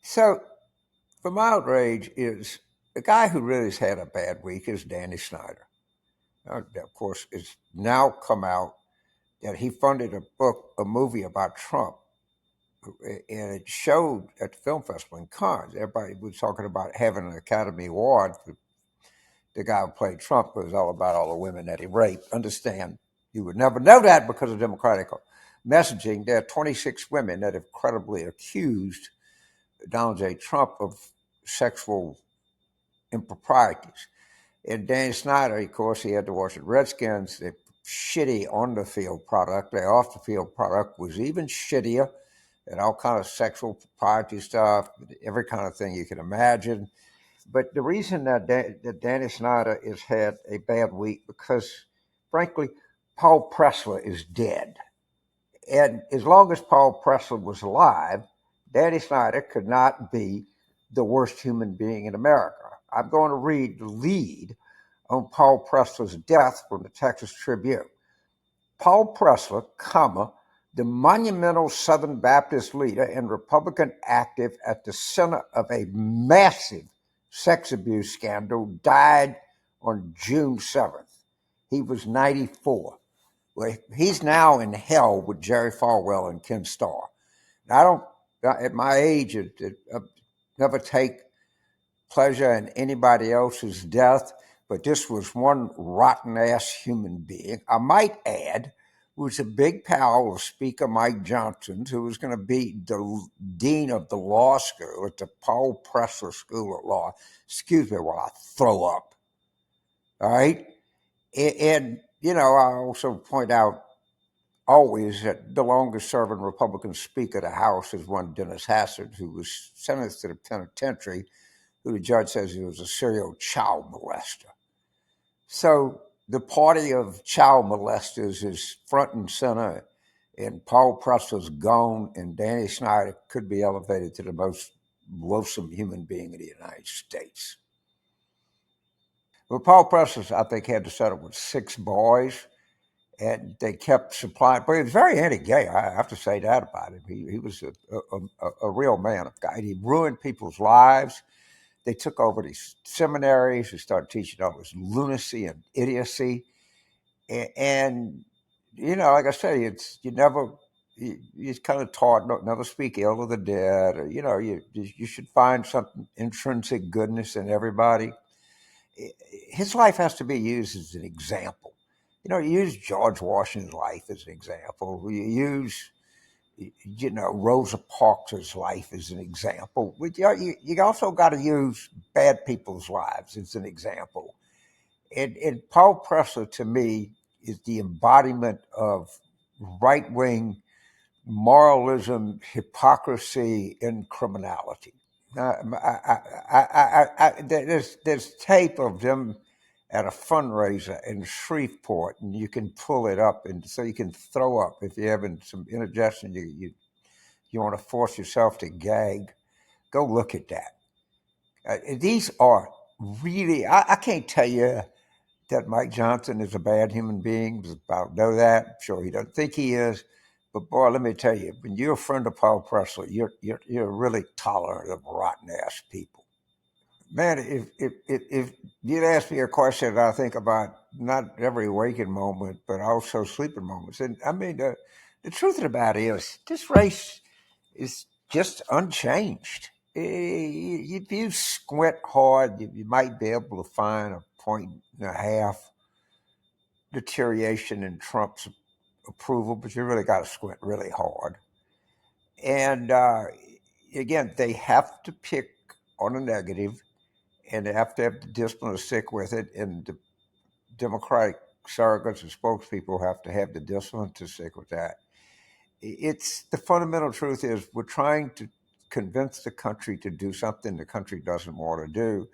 So the outrage is the guy who really has had a bad week is Danny Snyder. Of course, it's now come out that he funded a movie about Trump, and it showed at the film festival in Cannes. Everybody was talking about having an Academy Award for the guy who played Trump. It was all about all the women that he raped. Understand, you would never know that because of Democratic messaging. There are 26 women that have credibly accused Donald J. Trump of sexual improprieties. And Dan Snyder, of course, he had to watch the Redskins. The shitty on the field product, the off the field product was even shittier, and all kind of sexual propriety stuff, every kind of thing you can imagine. But the reason that Danny Snyder has had a bad week because, frankly, Paul Pressler is dead. And as long as Paul Pressler was alive, Danny Snyder could not be the worst human being in America. I'm going to read the lead on Paul Pressler's death from the Texas Tribune. Paul Pressler, the monumental Southern Baptist leader and Republican active at the center of a massive sex abuse scandal, died on June 7th. He was 94. Well, he's now in hell with Jerry Falwell and Ken Starr. I don't, at my age, never take pleasure in anybody else's death, but this was one rotten ass human being. I might add, was a big pal of Speaker Mike Johnson, who was going to be the dean of the law school at the Paul Pressler School of Law. Excuse me while I throw up. All right? And I also point out always that the longest serving Republican Speaker of the House is one Dennis Hassard, who was sentenced to the penitentiary, who the judge says he was a serial child molester. So the party of child molesters is front and center, and Paul Pressler's gone, and Danny Snyder could be elevated to the most loathsome human being in the United States. Well, Paul Pressler, I think, had to settle with 6 boys, and they kept supplying. But he was very anti-gay. I have to say that about him. He was a real man of God. He ruined people's lives. They took over these seminaries. They started teaching all this lunacy and idiocy. And like I say, you're kind of taught never speak ill of the dead. Or, you should find some intrinsic goodness in everybody. His life has to be used as an example. You use George Washington's life as an example. You use Rosa Parks' life as an example. You also got to use bad people's lives as an example. And Paul Pressler, to me, is the embodiment of right-wing moralism, hypocrisy, and criminality. There's tape of them at a fundraiser in Shreveport, and you can pull it up, and so you can throw up if you're having some indigestion. You want to force yourself to gag. Go look at that. These are really. I can't tell you that Mike Johnson is a bad human being. I don't know that. I'm sure he doesn't think he is. But boy, let me tell you, when you're a friend of Paul Pressler, you're really tolerant of rotten ass people. Man, if you'd ask me a question that I think about not every waking moment, but also sleeping moments, and I mean the truth of the matter is this race is just unchanged. If you squint hard, you might be able to find a 1.5 deterioration in Trump's approval, but you really got to squint really hard. And again, they have to pick on a negative, and they have to have the discipline to stick with it. And the Democratic surrogates and spokespeople have to have the discipline to stick with that. It's the fundamental truth is we're trying to convince the country to do something the country doesn't want to do,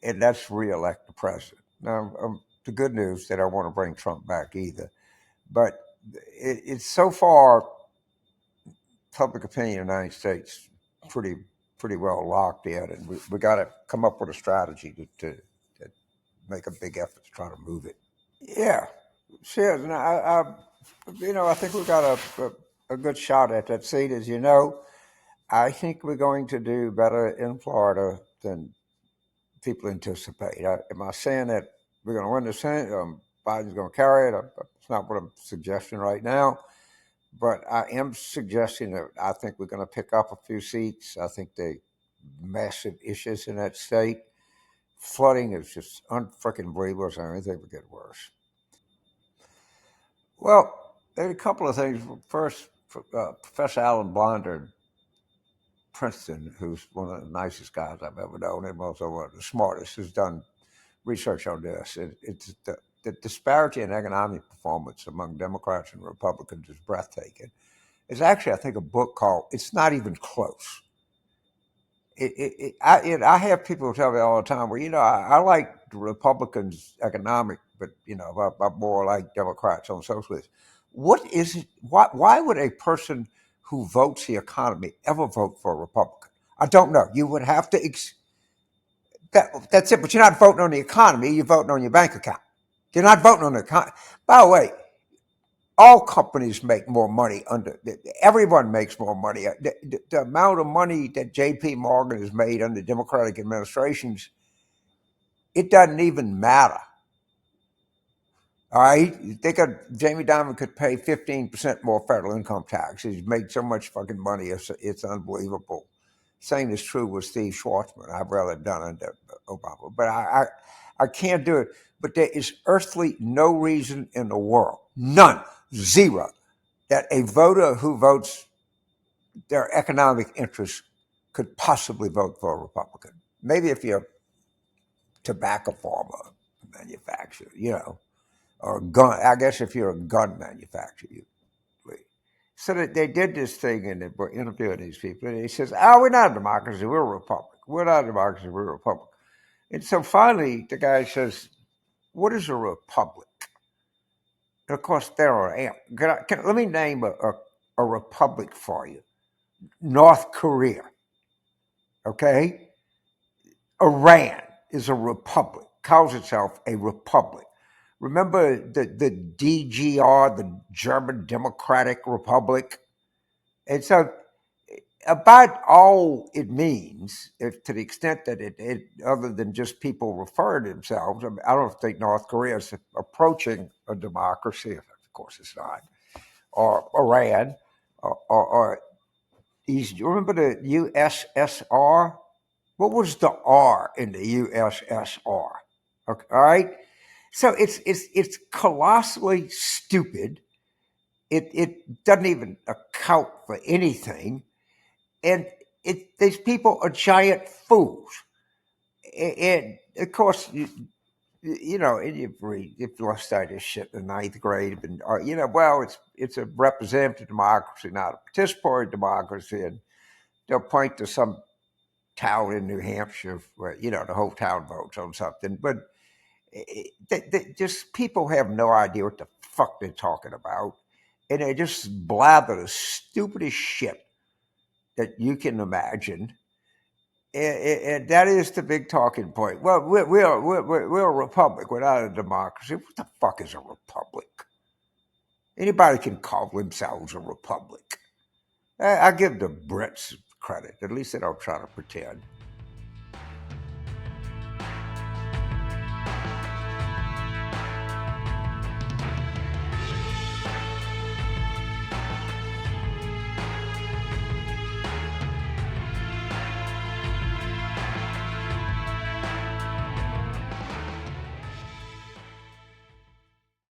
and that's reelect the president. Now, the good news, they don't want to bring Trump back either. But it's so far, public opinion in the United States pretty well locked in, and we got to come up with a strategy to make a big effort to try to move it. Yeah, sure. Now, I think we got a good shot at that seat, as you know. I think we're going to do better in Florida than people anticipate. Am I saying that we're going to win the Senate? Biden's going to carry it? It's not what I'm suggesting right now. But I am suggesting that I think we're going to pick up a few seats. I think the massive issues in that state. Flooding is just unfreaking believable, so anything would get worse. Well, there are a couple of things. First, Professor Alan Blonder, Princeton, who's one of the nicest guys I've ever known, and also one of the smartest, has done research on this. It's the disparity in economic performance among Democrats and Republicans is breathtaking. It's actually, I think, a book called "It's Not Even Close." I have people tell me all the time, well, I like the Republicans' economic, but I'm more like Democrats on socialism. What is it? Why would a person who votes the economy ever vote for a Republican? I don't know. You would have to. That's it. But you're not voting on the economy. You're voting on your bank account. You're not voting on the economy. By the way, all companies make more money everyone makes more money. The amount of money that JP Morgan has made under Democratic administrations, it doesn't even matter. All right. You think Jamie Dimon could pay 15% more federal income tax. He's made so much fucking money, it's unbelievable. Same is true with Steve Schwarzman. I've rather done under Obama. But I can't do it. But there is earthly no reason in the world, none, zero, that a voter who votes their economic interests could possibly vote for a Republican. Maybe if you're a tobacco farmer, manufacturer, or a gun. I guess if you're a gun manufacturer, you. So that they did this thing and they were interviewing these people, and he says, "Oh, we're not a democracy, we're a republic. We're not a democracy, we're a republic." And so finally, the guy says, "What is a republic?" And of course, there are. Let me name a republic for you. North Korea. Okay? Iran is a republic, calls itself a republic. Remember the DGR, the German Democratic Republic? And so, about all it means, if to the extent that other than just people refer to themselves, I don't think North Korea is approaching a democracy. Of course, it's not. Or Iran, or you remember the USSR? What was the R in the USSR? Okay, all right. So it's colossally stupid. It doesn't even account for anything, and these people are giant fools. And of course, and you've lost out this shit in the ninth grade, and well, it's a representative democracy, not a participatory democracy, and they'll point to some town in New Hampshire where the whole town votes on something, but just people have no idea what the fuck they're talking about, and they just blather the stupidest shit that you can imagine, and that is the big talking point. Well, we're a republic. We're not a democracy. What the fuck is a republic? Anybody can call themselves a republic. I give the Brits credit. At least they don't try to pretend.